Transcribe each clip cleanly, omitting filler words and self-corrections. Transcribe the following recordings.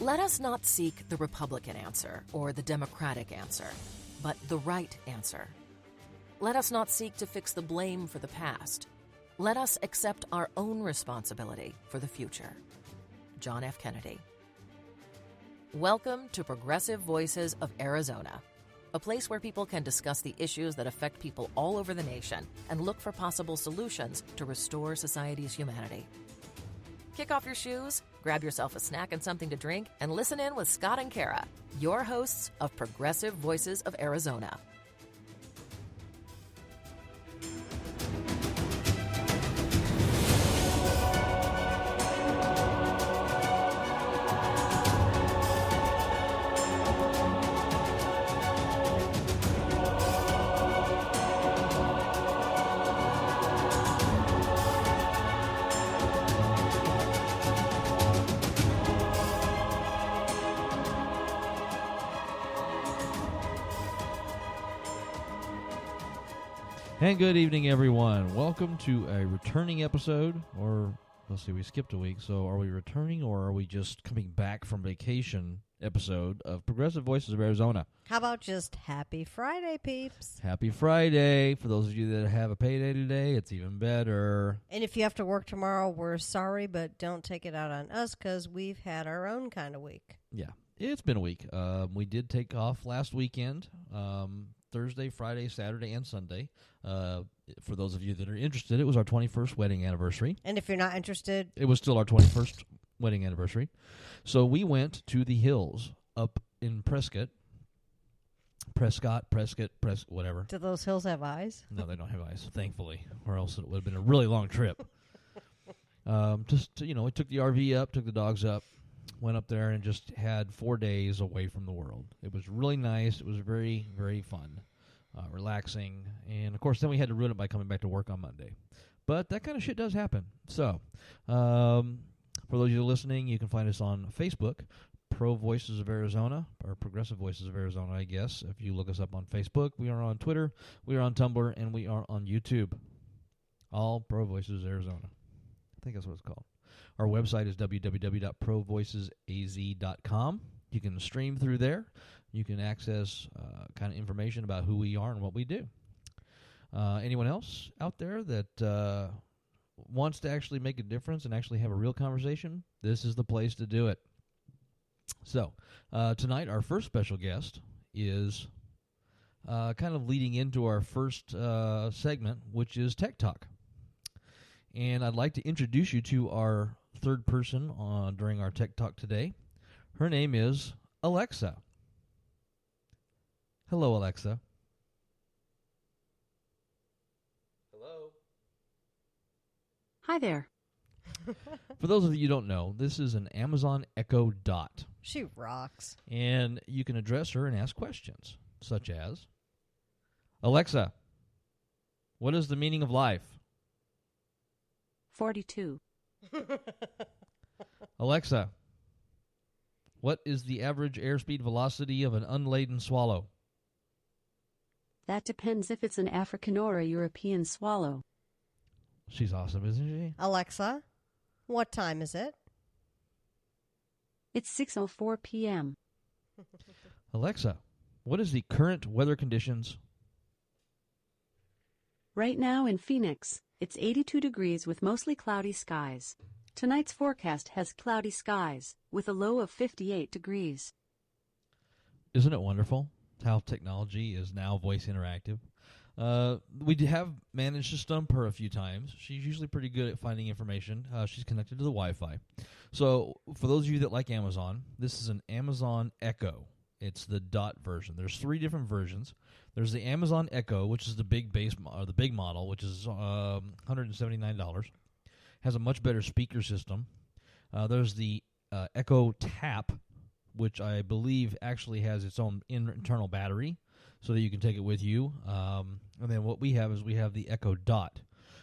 Let us not seek the Republican answer or the Democratic answer, but the right answer. Let us not seek to fix the blame for the past. Let us accept our own responsibility for the future. John F. Kennedy. Welcome to Progressive Voices of Arizona, a place where people can discuss the issues that affect people all over the nation and look for possible solutions to restore society's humanity. Kick off your shoes, grab yourself a snack and something to drink, and listen in with Scott and Kara, your hosts of Progressive Voices of Arizona. And good evening, everyone. Welcome to a returning episode, or let's see, we skipped a week, so are we returning or are we just coming back from vacation episode of Progressive Voices of Arizona? How about just Happy Friday, peeps? Happy Friday. For those of you that have a payday today, it's even better. And if you have to work tomorrow, we're sorry, but don't take it out on us because we've had our own kind of week. Yeah, it's been a week. We did take off last weekend. Thursday, Friday, Saturday, and Sunday. For those of you that are interested, it was our 21st wedding anniversary. And if you're not interested, it was still our 21st wedding anniversary. So we went to the hills up in Prescott, whatever. Do those hills have eyes? No, they don't have eyes, thankfully, or else it would have been a really long trip. We took the RV up, took the dogs up, went up there and just had 4 days away from the world. It was really nice. It was very, very fun, relaxing. And, of course, then we had to ruin it by coming back to work on Monday. But that kind of shit does happen. So, for those of you listening, you can find us on Facebook, Pro Voices of Arizona, or Progressive Voices of Arizona, I guess. If you look us up on Facebook, we are on Twitter, we are on Tumblr, and we are on YouTube. All Pro Voices of Arizona. I think that's what it's called. Our website is www.provoicesaz.com. You can stream through there. You can access kind of information about who we are and what we do. Anyone else out there that wants to actually make a difference and actually have a real conversation, this is the place to do it. So, tonight our first special guest is kind of leading into our first segment, which is Tech Talk. And I'd like to introduce you to our third person during our Tech Talk today. Her name is Alexa. Hello, Alexa. Hello. Hi there. For those of you who don't know, this is an Amazon Echo Dot. She rocks. And you can address her and ask questions, such as, Alexa, what is the meaning of life? 42. Alexa, what is the average airspeed velocity of an unladen swallow? That depends if it's an African or a European swallow. She's awesome, isn't she? Alexa, what time is it? It's 6:04 p.m. Alexa, what is the current weather conditions? Right now in Phoenix, it's 82 degrees with mostly cloudy skies. Tonight's forecast has cloudy skies with a low of 58 degrees. Isn't it wonderful how technology is now voice interactive? We have managed to stump her a few times. She's usually pretty good at finding information. She's connected to the Wi-Fi. So for those of you that like Amazon, this is an Amazon Echo. It's the Dot version. There's 3 different versions. There's the Amazon Echo, which is the big model, which is $179. Has a much better speaker system. There's the Echo Tap, which I believe actually has its own internal battery, so that you can take it with you. And then what we have the Echo Dot.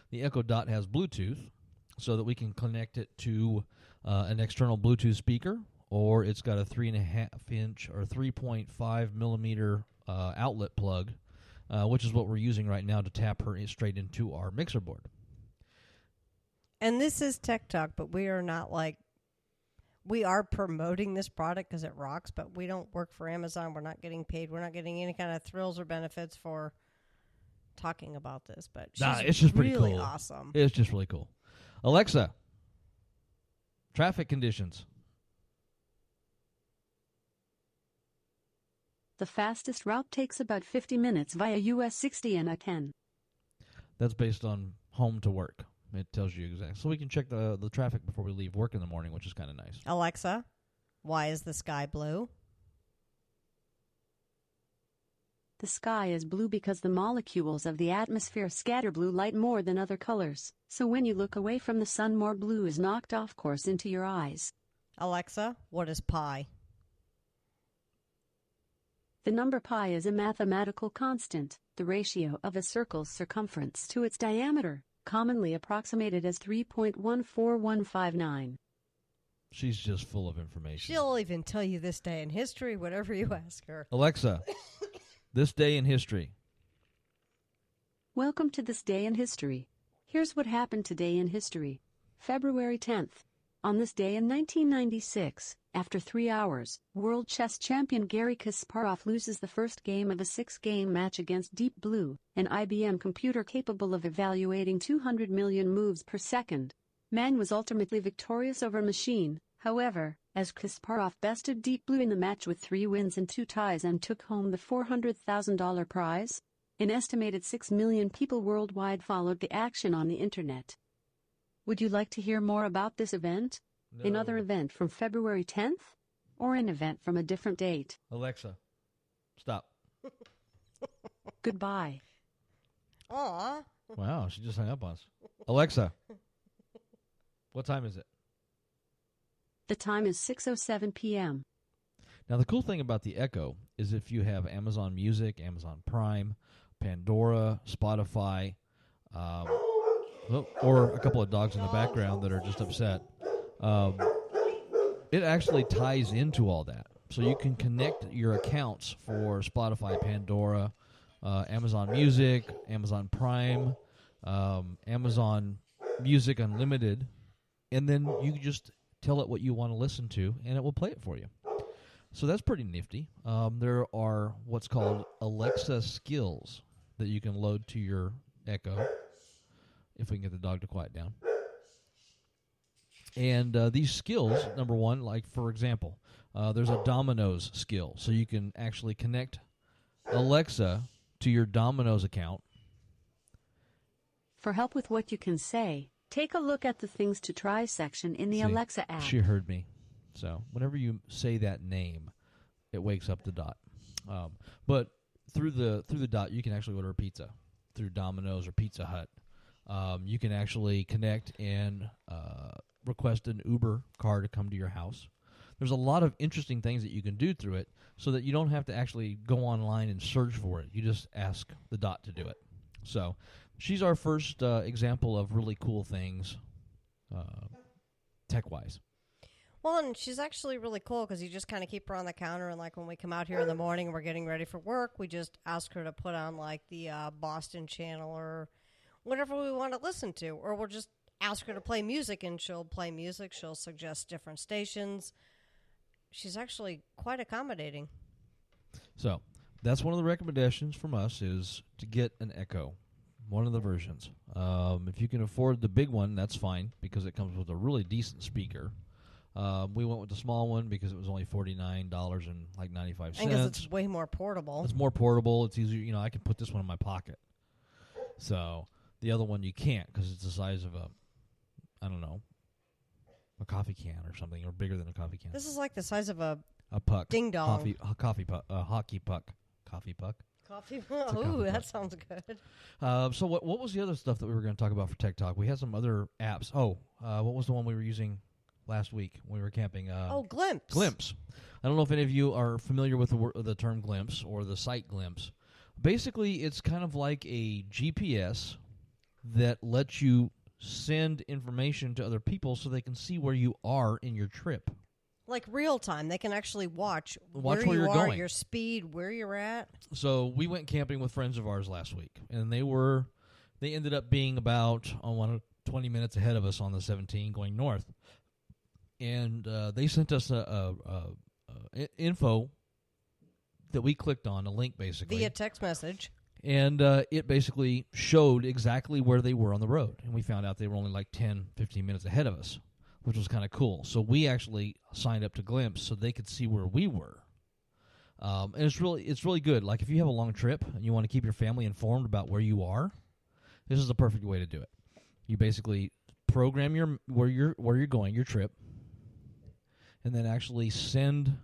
The Echo Dot has Bluetooth, so that we can connect it to an external Bluetooth speaker, or it's got a 3.5-inch or 3.5 millimeter outlet plug, which is what we're using right now to tap her straight into our mixer board. And this is Tech Talk, but we are not like, We are promoting this product because it rocks, but we don't work for Amazon. We're not getting paid. We're not getting any kind of thrills or benefits for talking about this. But it's just pretty really cool. awesome. It's just really cool. Alexa, traffic conditions. The fastest route takes about 50 minutes via US 60 and I-10. That's based on home to work. It tells you exactly. So we can check the traffic before we leave work in the morning, which is kind of nice. Alexa, why is the sky blue? The sky is blue because the molecules of the atmosphere scatter blue light more than other colors. So when you look away from the sun, more blue is knocked off course into your eyes. Alexa, what is pi? The number pi is a mathematical constant, the ratio of a circle's circumference to its diameter, commonly approximated as 3.14159. She's just full of information. She'll even tell you this day in history, whatever you ask her. Alexa, this day in history. Welcome to this day in history. Here's what happened today in history. February 10th. On this day in 1996, after 3 hours, world chess champion Garry Kasparov loses the first game of a 6-game match against Deep Blue, an IBM computer capable of evaluating 200 million moves per second. Man was ultimately victorious over machine, however, as Kasparov bested Deep Blue in the match with 3 wins and 2 ties and took home the $400,000 prize. An estimated 6 million people worldwide followed the action on the internet. Would you like to hear more about this event? No. Another event from February 10th? Or an event from a different date? Alexa, stop. Goodbye. Aw. Wow, she just hung up on us. Alexa, what time is it? The time is 6:07 p.m. Now, the cool thing about the Echo is if you have Amazon Music, Amazon Prime, Pandora, Spotify, or a couple of dogs in the background that are just upset, it actually ties into all that. So you can connect your accounts for Spotify, Pandora, Amazon Music, Amazon Prime, Amazon Music Unlimited, and then you can just tell it what you want to listen to, and it will play it for you. So that's pretty nifty. There are what's called Alexa skills that you can load to your Echo, if we can get the dog to quiet down. And these skills, number one, like for example, there's a Domino's skill. So you can actually connect Alexa to your Domino's account. For help with what you can say, take a look at the Things to Try section in the See, Alexa app. She heard me. So whenever you say that name, it wakes up the Dot. But through the Dot, you can actually order a pizza through Domino's or Pizza Hut. You can actually connect and request an Uber car to come to your house. There's a lot of interesting things that you can do through it so that you don't have to actually go online and search for it. You just ask the Dot to do it. So she's our first example of really cool things tech-wise. Well, and she's actually really cool because you just kind of keep her on the counter, and like when we come out here in the morning and we're getting ready for work, we just ask her to put on like the Boston channel or whatever we want to listen to, or we'll just ask her to play music and she'll play music. She'll suggest different stations. She's actually quite accommodating. So that's one of the recommendations from us is to get an Echo, one of the versions. If you can afford the big one, that's fine because it comes with a really decent speaker. We went with the small one because it was only $49.95. And because it's way more portable. It's more portable. It's easier. You know, I can put this one in my pocket. So the other one you can't because it's the size of a coffee can or something, or bigger than a coffee can. This is like the size of a puck. Ding dong. Coffee puck. Hockey puck. Coffee puck. Coffee. a Ooh, coffee that puck. sounds good. So what was the other stuff that we were going to talk about for Tech Talk? We had some other apps. What was the one we were using last week when we were camping? Glimpse. Glimpse. I don't know if any of you are familiar with the term Glimpse or the site Glimpse. Basically, it's kind of like a GPS that lets you send information to other people so they can see where you are in your trip. Like real time. They can actually watch where you you're are, going. your speed, where you're at. So we went camping with friends of ours last week, and they ended up being about 20 minutes ahead of us on the 17 going north. and they sent us info that we clicked on, a link basically. Via text message. And it basically showed exactly where they were on the road. And we found out they were only like 10, 15 minutes ahead of us, which was kind of cool. So we actually signed up to Glimpse so they could see where we were. And it's really good. Like if you have a long trip and you want to keep your family informed about where you are, this is the perfect way to do it. You basically program where you're going, your trip, and then actually send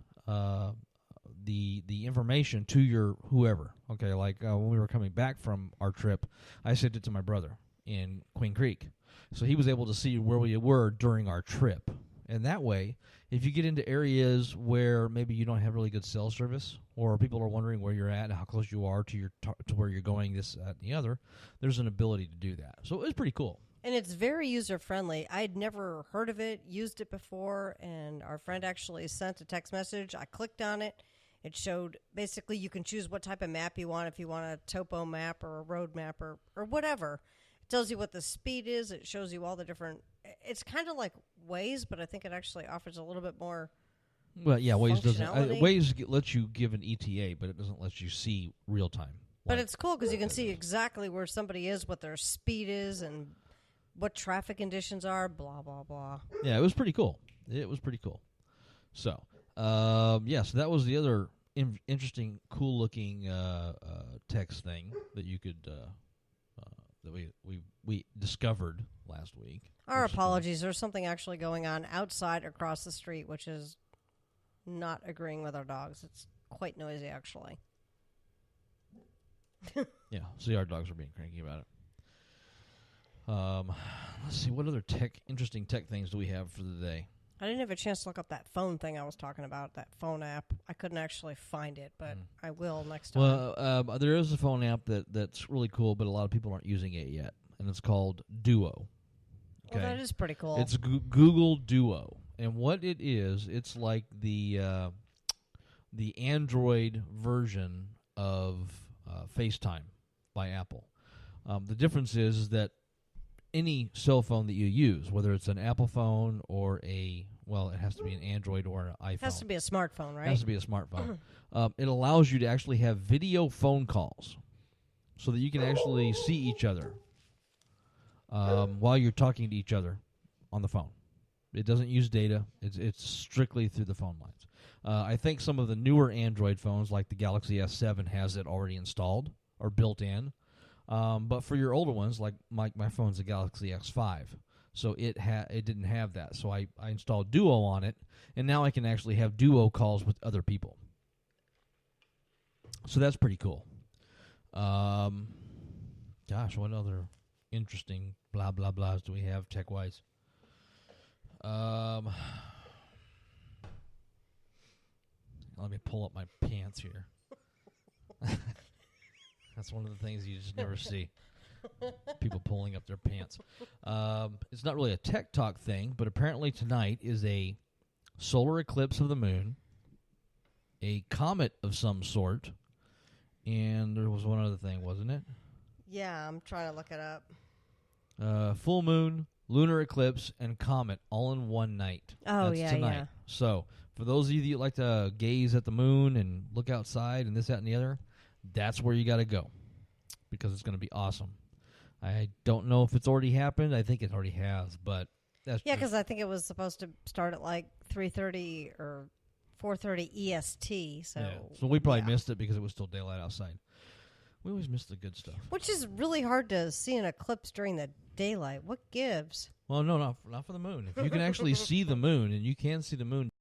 the information to your whoever. Okay, like when we were coming back from our trip, I sent it to my brother in Queen Creek. So he was able to see where we were during our trip. And that way, if you get into areas where maybe you don't have really good cell service, or people are wondering where you're at and how close you are to where you're going, this, that, and the other, there's an ability to do that. So it was pretty cool. And it's very user-friendly. I'd never heard of it, used it before, and our friend actually sent a text message. I clicked on it. It showed, basically, you can choose what type of map you want, if you want a topo map or a road map or whatever. It tells you what the speed is. It shows you all the different, it's kind of like Waze, but I think it actually offers a little bit more Well, yeah, Waze doesn't. functionality. Waze lets you give an ETA, but it doesn't let you see real time. But it's cool because you can see exactly where somebody is, what their speed is, and what traffic conditions are, blah, blah, blah. Yeah, it was pretty cool. So, so that was the other interesting, cool-looking text thing that you could that we discovered last week. Our apologies. There's something actually going on outside across the street, which is not agreeing with our dogs. It's quite noisy, actually. Yeah, see, our dogs are being cranky about it. Let's see, what other interesting tech things do we have for the day? I didn't have a chance to look up that phone thing I was talking about, that phone app. I couldn't actually find it, but I will next time. Well, there is a phone app that's really cool, but a lot of people aren't using it yet, and it's called Duo. Okay? Well, that is pretty cool. It's Google Duo, and what it is, it's like the Android version of FaceTime by Apple. The difference is that any cell phone that you use, whether it's an Apple phone or it has to be an Android or an iPhone. It has to be a smartphone, right? It has to be a smartphone. It allows you to actually have video phone calls so that you can actually see each other while you're talking to each other on the phone. It doesn't use data. It's strictly through the phone lines. I think some of the newer Android phones, like the Galaxy S7, has it already installed or built in. But for your older ones, like my phone's a Galaxy X5, so it didn't have that. So I installed Duo on it, and now I can actually have Duo calls with other people. So that's pretty cool. Gosh, what other interesting blah blah blahs do we have tech wise? Let me pull up my pants here. That's one of the things you just never see. People pulling up their pants. It's not really a tech talk thing, but apparently tonight is a solar eclipse of the moon, a comet of some sort, and there was one other thing, wasn't it? Yeah, I'm trying to look it up. Full moon, lunar eclipse, and comet all in one night. Oh, That's yeah, tonight. yeah. So for those of you that like to gaze at the moon and look outside and this, that, and the other, that's where you got to go because it's going to be awesome. I don't know if it's already happened. I think it already has, but that's Yeah, because I think it was supposed to start at like 3:30 or 4:30 EST. So we probably missed it because it was still daylight outside. We always miss the good stuff. Which is really hard to see an eclipse during the daylight. What gives? Well, no, not for the moon. If you can actually see the moon, and you can see the moon